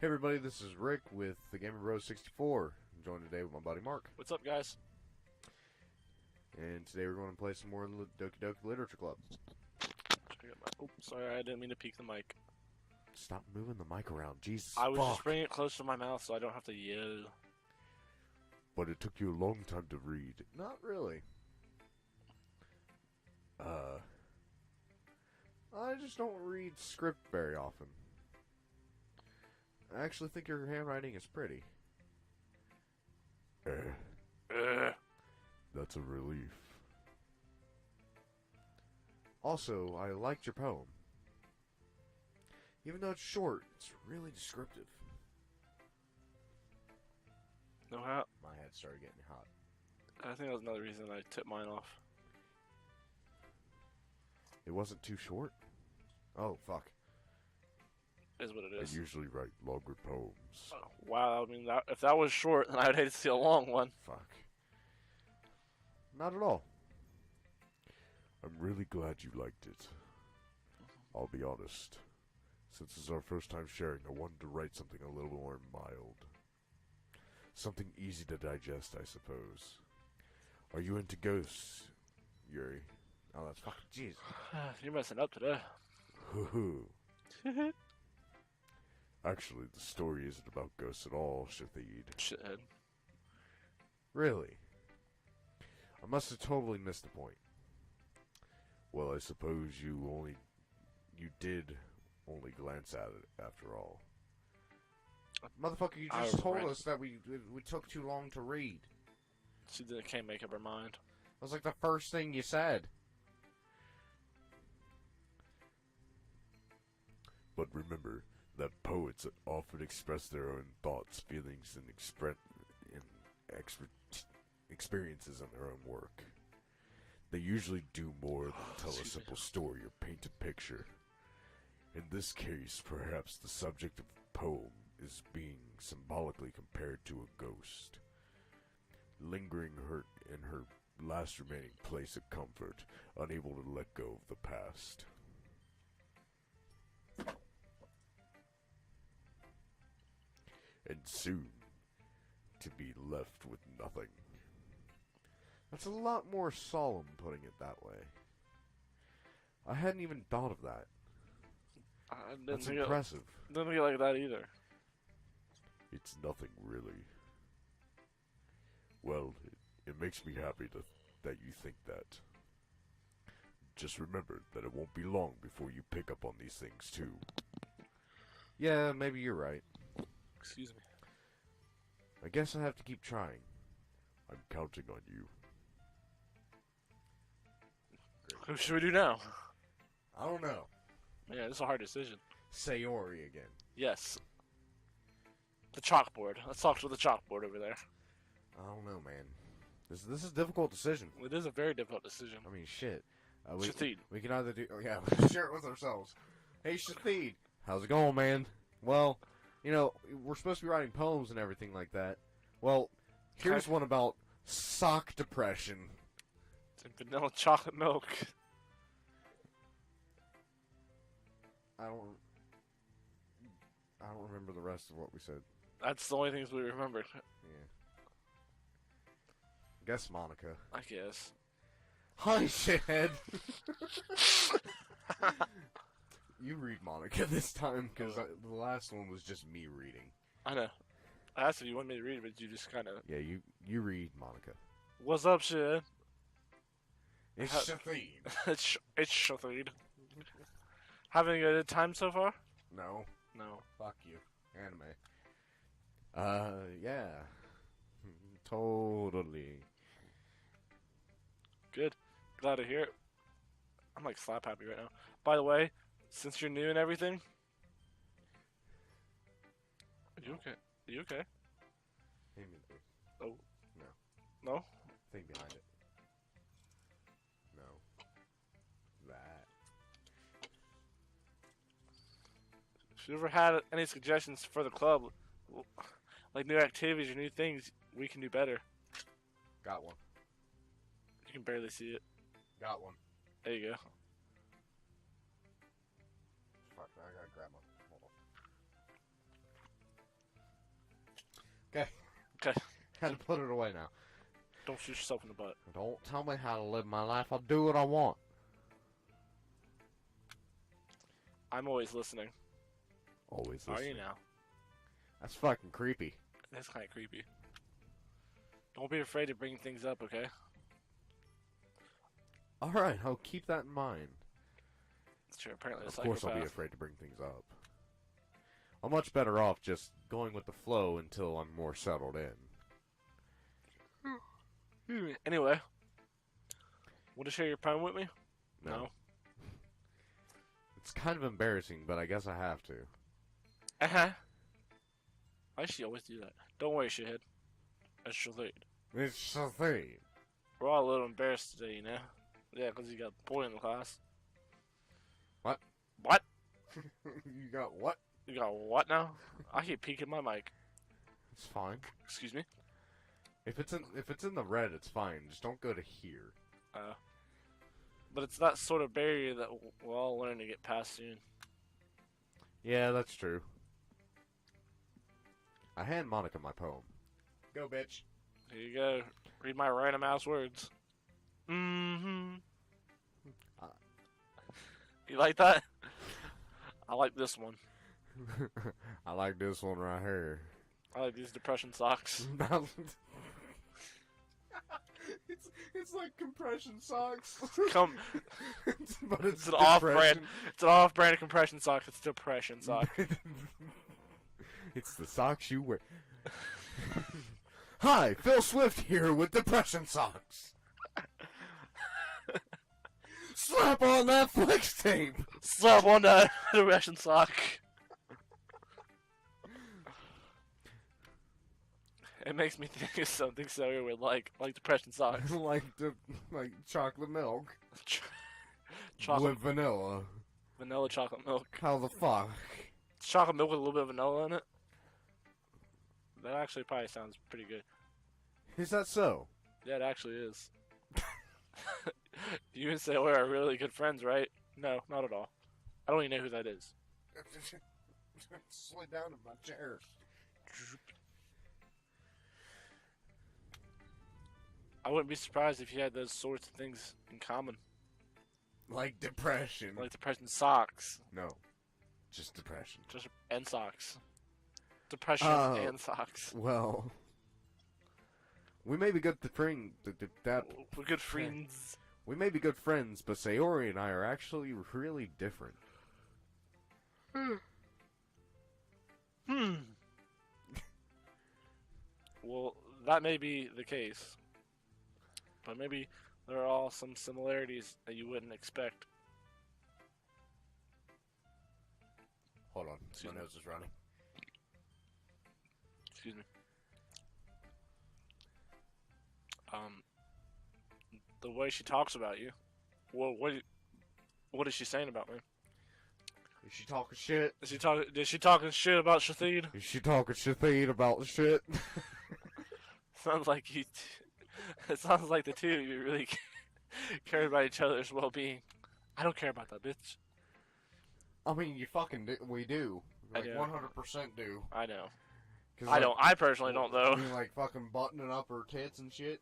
Hey everybody, this is Rick with the Gamer Bros 64. I'm joined today with my buddy Mark. What's up, guys? And today we're going to play some more Doki-Doki Literature Club. Oh, sorry, I didn't mean to peek the mic. Stop moving the mic around, Jesus I was fuck. just bringing it close to my mouth so I don't have to yell. But it took you a long time to read. Not really. I just don't read script very often. I actually think your handwriting is pretty. That's a relief. Also, I liked your poem. Even though it's short, it's really descriptive. No how? My head started getting hot. I think that was another reason I tipped mine off. It wasn't too short? Oh, fuck. Is what it is. I usually write longer poems. Oh, wow, I mean, if that was short, then I would hate to see a long one. Fuck. Not at all. I'm really glad you liked it. I'll be honest. Since it's our first time sharing, I wanted to write something a little more mild. Something easy to digest, I suppose. Are you into ghosts, Yuri? Oh, that's fucking jeez. You're messing up today. Hoo-hoo. Actually, the story isn't about ghosts at all, shithead. Shithead. Really? I must have totally missed the point. Well, I suppose you did only glance at it, after all. Motherfucker, you just told us that we took too long to read. She can't make up her mind. That was like the first thing you said. But remember that poets often express their own thoughts, feelings, and experiences in their own work. They usually do more than tell a simple story or paint a picture. In this case, perhaps the subject of the poem is being symbolically compared to a ghost, lingering in her last remaining place of comfort, unable to let go of the past. And soon, to be left with nothing. That's a lot more solemn, putting it that way. I hadn't even thought of that. That's impressive. Didn't think it like that either. It's nothing, really. Well, it makes me happy that you think that. Just remember that it won't be long before you pick up on these things, too. Yeah, maybe you're right. Excuse me. I guess I have to keep trying. I'm counting on you. Who should we do now? I don't know. Yeah, this is a hard decision. Sayori again. Yes. The chalkboard. Let's talk to the chalkboard over there. I don't know, man. This is a difficult decision. It is a very difficult decision. I mean, shit. Shatheed. We can either do... Oh, yeah, share it with ourselves. Hey, Shatheed. How's it going, man? Well, you know, we're supposed to be writing poems and everything like that. Well, here's one about sock depression. And vanilla chocolate milk. I don't remember the rest of what we said. That's the only things we remembered. Yeah. Guess Monica. I guess. Hi, shithead. You read Monica this time, because the last one was just me reading. I know. I asked if you wanted me to read it, but you just kind of... Yeah, you read Monica. What's up, shit? It's Shatheed. It's Shatheed. Having a good time so far? No. No. Fuck you. Anime. Yeah. Totally. Good. Glad to hear it. I'm like slap happy right now. By the way, since you're new and everything... Are you okay? Are you okay? Hand me this. Oh. No. No? Thing behind it. No. That. If you ever had any suggestions for the club, like new activities or new things, we can do better. Got one. You can barely see it. Got one. There you go. Fuck, I gotta grab one. Hold Okay. Okay. Had to put it away now. Don't shoot yourself in the butt. Don't tell me how to live my life. I'll do what I want. I'm always listening. Always Are listening. you now? That's fucking creepy. That's kind of creepy. Don't be afraid to bring things up, okay? Alright, I'll keep that in mind. Sure, apparently Of a course, I'll be psychopath. afraid to bring things up. I'm much better off just going with the flow until I'm more settled in. Anyway. Want to share your poem with me? No. It's kind of embarrassing, but I guess I have to. Uh-huh. I should always do that. Don't worry, shithead. That's your thing. It's a thing. We're all a little embarrassed today, you know? Yeah, because you got a boy in the class. What? What? You got what? You got what now? I keep peeking my mic. It's fine. Excuse me? If it's in the red, it's fine. Just don't go to here. But it's that sort of barrier that we'll all learn to get past soon. Yeah, that's true. I hand Monica my poem. Go, bitch. Here you go. Read my random ass words. Mm-hmm. You like that? I like this one. I like this one right here. I like these depression socks. It's like compression socks. Come, But it's an off-brand. It's an off-brand compression sock. It's depression sock. It's the socks you wear. Hi, Phil Swift here with depression socks. Slap on that flex tape. Slap on that depression sock. It makes me think of something so weird, like depression socks. like chocolate milk Chocolate, with vanilla. vanilla chocolate milk. How the fuck? Chocolate milk with a little bit of vanilla in it. That actually probably sounds pretty good. Is that so? Yeah, it actually is. You and Sailor are really good friends, right? No, not at all. I don't even know who that is. Slid down in my chair. I wouldn't be surprised if you had those sorts of things in common. Like depression. Like depression socks. No. Just depression. And socks. Depression and socks. Well, we may be good friends. We're good friends. We may be good friends, but Sayori and I are actually really different. Well, that may be the case. But maybe there are all some similarities that you wouldn't expect. Hold on, Excuse my me. nose is running. Excuse me. The way she talks about you. Well, what is she saying about me? Is she talking shit? Is she talking shit about Shathid? Is she talking shit about shit? Sounds like you. It sounds like the two of you really care about each other's well-being. I don't care about that bitch. I mean, you fucking do. We do. Like, do. 100% do. I know. 'Cause, I don't. I personally don't though. I mean, like, fucking buttoning up her tits and shit.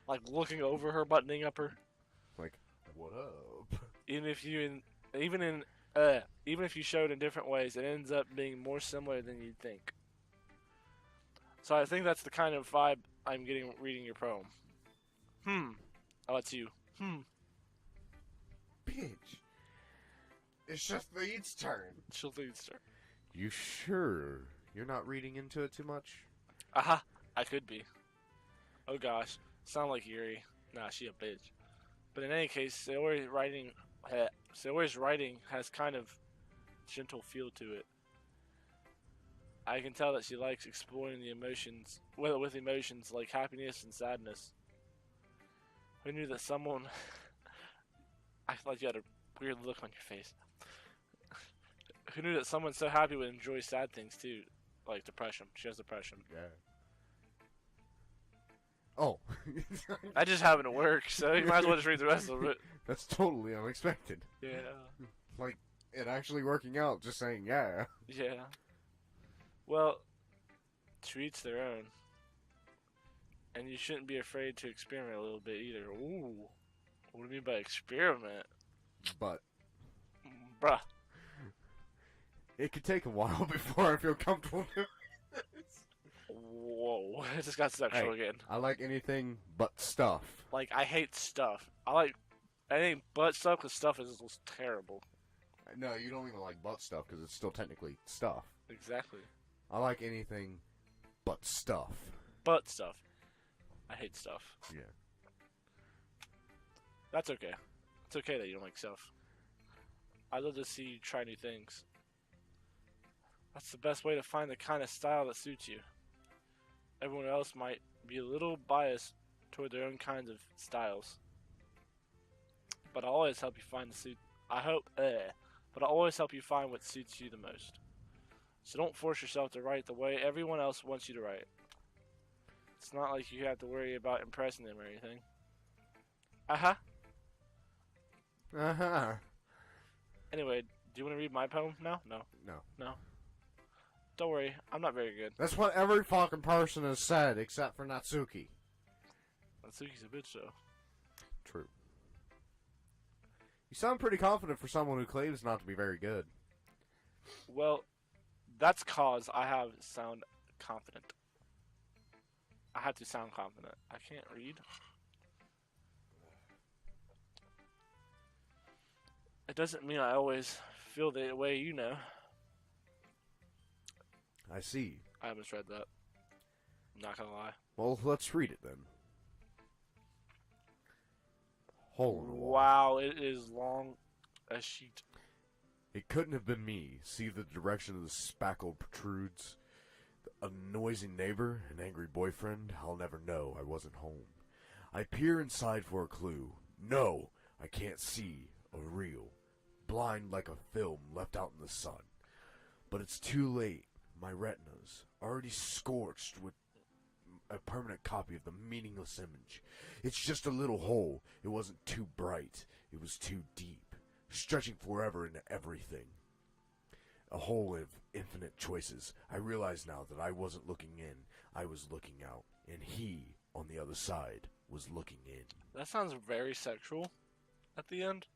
Like looking over her, buttoning up her. Like, what up? Even if you even if you show it in different ways, it ends up being more similar than you'd think. So I think that's the kind of vibe I'm getting reading your poem. Oh, it's you. Bitch. It's just the eats turn. She'll lead sir. You sure you're not reading into it too much? Aha, I could be. Oh gosh, sound like Yuri. Nah, she a bitch. But in any case, Sailor's writing has kind of gentle feel to it. I can tell that she likes exploring the emotions, with emotions like happiness and sadness. Who knew that someone... I feel like you had a weird look on your face. Who knew that someone so happy would enjoy sad things too? Like depression. She has depression. Yeah. Oh. I just happened to work, so you might as well just read the rest of it. That's totally unexpected. Yeah. Like, it actually working out, just saying yeah. Yeah. Well, To each their own. And you shouldn't be afraid to experiment a little bit either. Ooh. What do you mean by experiment? But Bruh. it could take a while before I feel comfortable doing this. Whoa. It just got sexual again. I like anything but stuff. Like, I hate stuff. I like anything but stuff because stuff is just terrible. No, you don't even like butt stuff because it's still technically stuff. Exactly. I like anything but stuff. But stuff. I hate stuff. Yeah. That's okay. It's okay that you don't like stuff. I love to see you try new things. That's the best way to find the kind of style that suits you. Everyone else might be a little biased toward their own kinds of styles. But I'll always help you find the suit. But I'll always help you find what suits you the most. So don't force yourself to write the way everyone else wants you to write. It's not like you have to worry about impressing them or anything. Uh-huh. Uh-huh. Anyway, do you want to read my poem now? No. No. Don't worry, I'm not very good. That's what every fucking person has said, except for Natsuki. Natsuki's a bitch, though. True. You sound pretty confident for someone who claims not to be very good. Well, that's cause I have sound confident. I have to sound confident. I can't read. It doesn't mean I always feel the way you know. I see. I misread that. I'm not gonna lie. Well, let's read it then. Hole in the wall. Wow, it is long as sheet. It couldn't have been me. See the direction of the spackle protrudes. A noisy neighbor, an angry boyfriend. I'll never know. I wasn't home. I peer inside for a clue. No, I can't see a real. Blind like a film left out in the sun. But it's too late. My retina's already scorched with a permanent copy of the meaningless image. It's just a little hole. It wasn't too bright. It was too deep, stretching forever into everything. A hole of infinite choices. I realize now that I wasn't looking in. I was looking out. And he, on the other side, was looking in. That sounds very sexual at the end.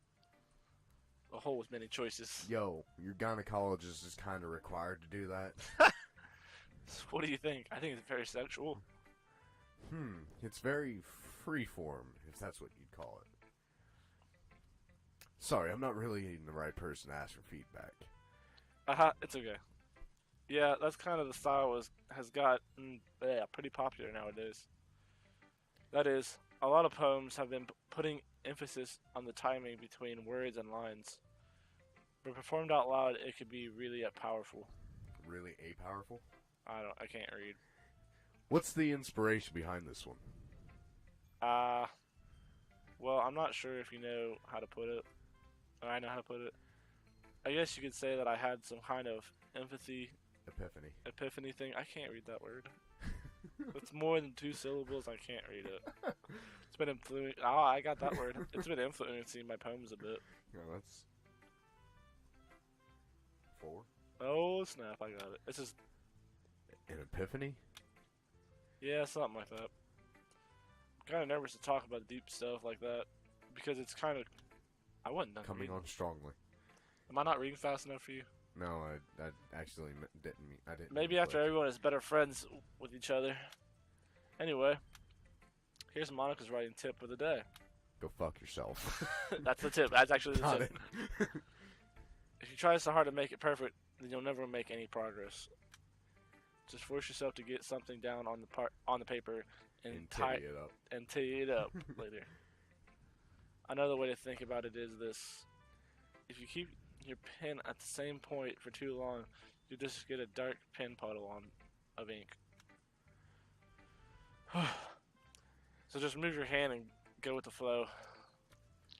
A hole with many choices. Yo, your gynecologist is kind of required to do that. What do you think? I think it's very sexual. It's very freeform, if that's what you'd call it. Sorry, I'm not really even the right person to ask for feedback. It's okay. Yeah, that's kind of the style has got pretty popular nowadays. That is, a lot of poems have been putting emphasis on the timing between words and lines. But performed out loud, it could be really powerful. Really powerful? I can't read. What's the inspiration behind this one? Well, I'm not sure if you know how to put it. Or I know how to put it. I guess you could say that I had some kind of epiphany thing. I can't read that word. It's more than 2 syllables. I can't read it. It's been influencing. Oh, I got that word. It's been influencing my poems a bit. Yeah, that's 4. Oh snap! I got it. It's just An epiphany? yeah, something like that. I'm kind of nervous to talk about deep stuff like that because it's kind of. I wasn't done Coming reading. on strongly. Am I not reading fast enough for you? No, I actually didn't. I didn't. Maybe after everyone is better friends with each other. Anyway, here's Monica's writing tip of the day. Go fuck yourself. That's the tip. That's actually the Got tip. it. If you try so hard to make it perfect, then you'll never make any progress. Just force yourself to get something down on the paper and titty it up. and tee it up later. Another way to think about it is this: if you keep your pen at the same point for too long, you just get a dark pen puddle of ink. So just move your hand and go with the flow.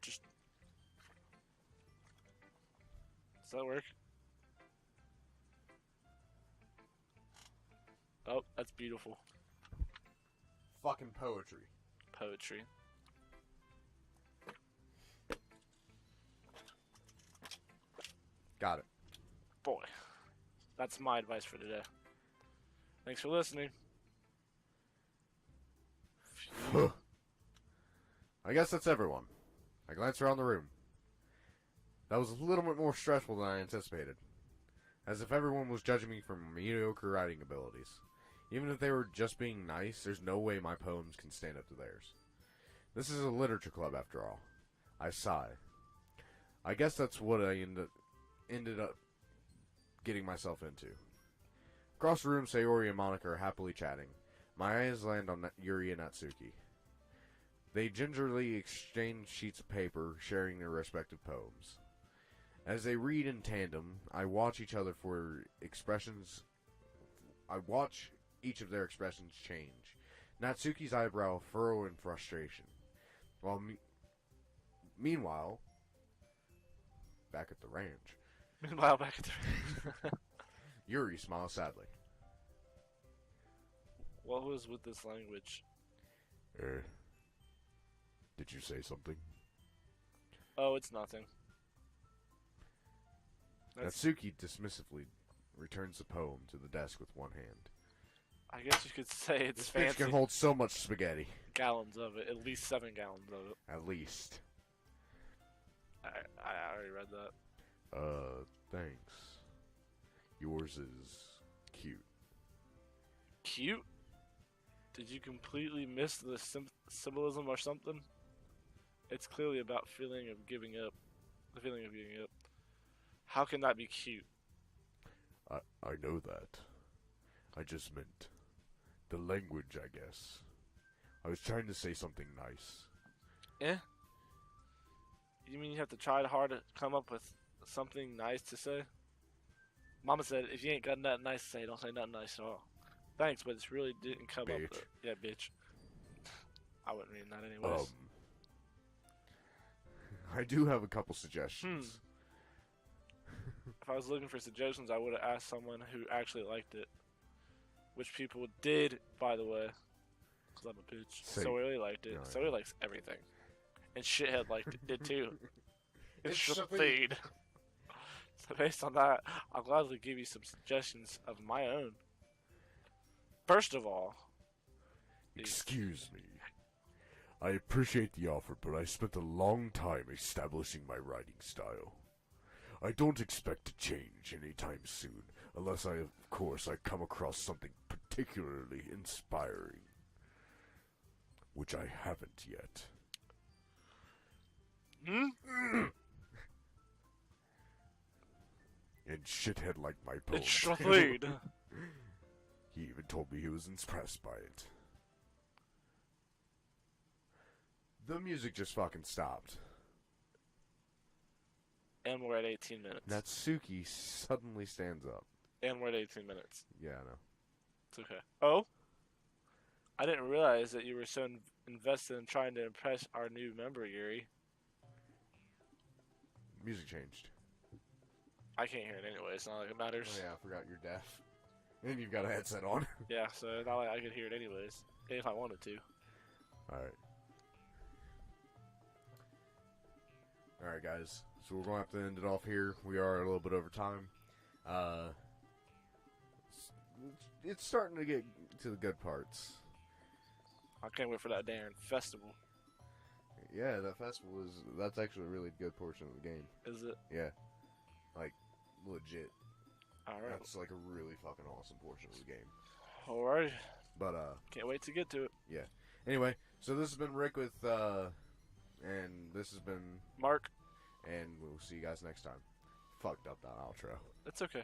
Just does that work? Oh, that's beautiful. Fucking poetry. Poetry. Got it. Boy, that's my advice for today. Thanks for listening. I guess that's everyone. I glance around the room. That was a little bit more stressful than I anticipated. As if everyone was judging me for mediocre writing abilities. Even if they were just being nice, there's no way my poems can stand up to theirs. This is a literature club after all. I sigh. I guess that's what I ended up getting myself into. Across the room, Sayori and Monica are happily chatting. My eyes land on Yuri and Natsuki. They gingerly exchange sheets of paper, sharing their respective poems. As they read in tandem, I watch each of their expressions change. Natsuki's eyebrow furrow in frustration. Meanwhile, back at the ranch, Yuri smiles sadly. What was with this language? Did you say something? Oh, it's nothing. Natsuki dismissively returns the poem to the desk with one hand. I guess you could say it's This fancy. bitch can hold so much spaghetti. Gallons of it. At least 7 gallons of it. At least. I already read that. Thanks. Yours is cute. Cute? Did you completely miss the symbolism or something? It's clearly about feeling of giving up. The feeling of giving up. How can that be cute? I know that. I just meant the language, I guess. I was trying to say something nice. Eh? You mean you have to try hard to come up with something nice to say? Mama said, if you ain't got nothing nice to say, don't say nothing nice at all. Thanks, but it really didn't come up Bitch. with... Yeah, bitch. I wouldn't read that anyways. I do have a couple suggestions. If I was looking for suggestions, I would have asked someone who actually liked it. Which people did, by the way. Because I'm a bitch. So I really liked it. No, So he likes everything. And shithead liked it too. It's It's the feed. So based on that, I'll gladly give you some suggestions of my own. First of all, Excuse me. I appreciate the offer, but I spent a long time establishing my writing style. I don't expect to change anytime soon, unless of course, I come across something particularly inspiring. Which I haven't yet. And shithead liked my poem. it's the feed. He even told me he was impressed by it. The music just fucking stopped. And we're at 18 minutes. Natsuki suddenly stands up. And we're at 18 minutes. Yeah, I know. It's okay. Oh? I didn't realize that you were so invested in trying to impress our new member, Yuri. Music changed. I can't hear it anyway. It's not like it matters. Oh yeah, I forgot you're deaf. And you've got a headset on. Yeah, so not like I could hear it anyways. If I wanted to. Alright. Alright, guys. So we're going to have to end it off here. We are a little bit over time. It's starting to get to the good parts. I can't wait for that damn festival. Yeah, that festival that's actually a really good portion of the game. Is it? Yeah. Like, legit. Alright. That's like a really fucking awesome portion of the game. Alright. But, Can't wait to get to it. yeah. Anyway, so this has been Rick with, and this has been Mark. and we'll see you guys next time. Fucked up that outro. It's okay.